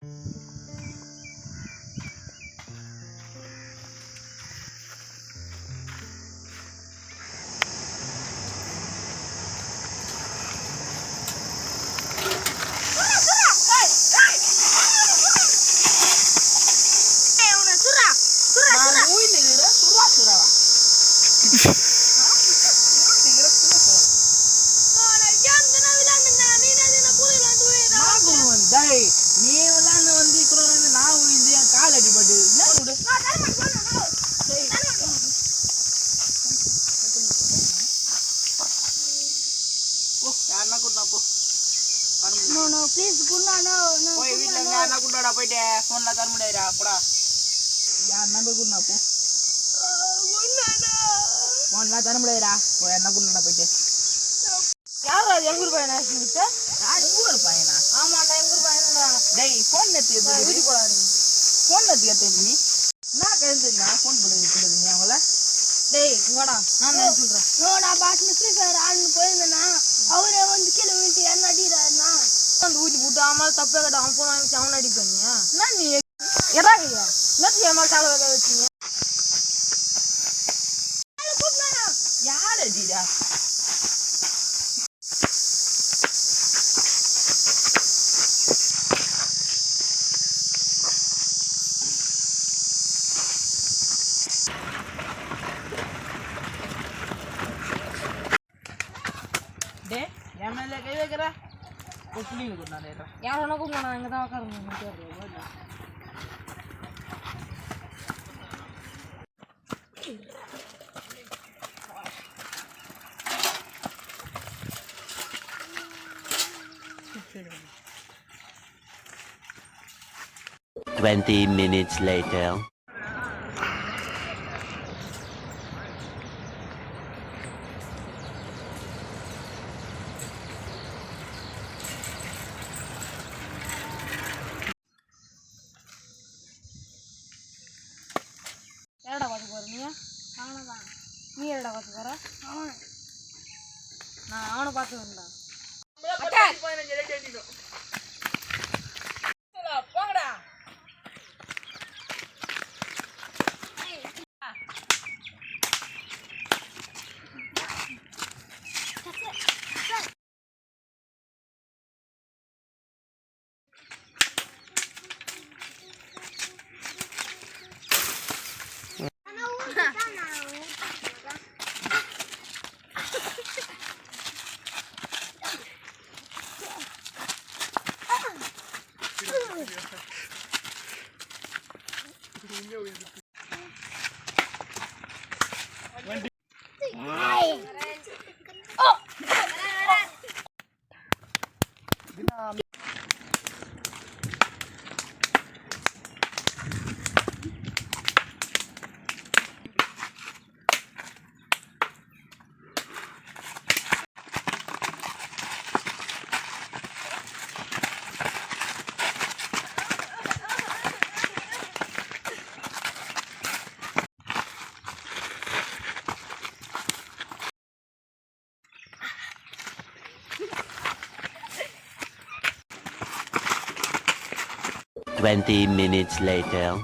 20 minutes later. Twenty minutes later.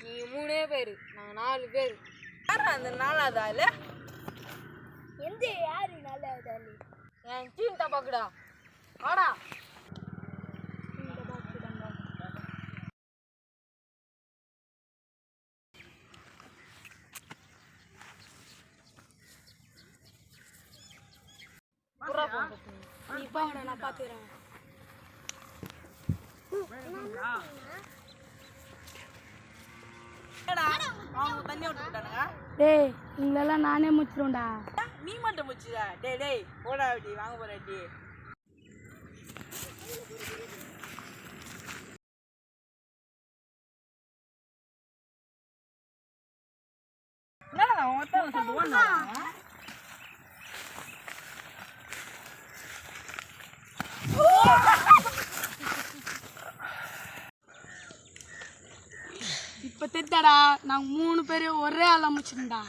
நீ 3 பேரு நான் 4 பேரு யாரா அந்த 4வது ஆளு எந்த யாரு 4வது ஆளு என் டீம் தபாக்குடா வாடா நீ பாடா நான் பாத்துறேன் டேய் இங்கெல்லாம் நானே முச்சிருவேன்டா. நீ மட்டும் முச்சுடா. டேய் டேய் போடா அப்படி வாங்க போறாடி. என்னடா இப்போ தெரித்தாடா நாங்கள் 3 பேரும் ஒரே ஆள் அமைச்சிருந்தா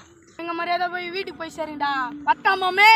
எங்கள் மரியாதை போய் வீட்டுக்கு போய் சரிங்கடா பத்தாமாமே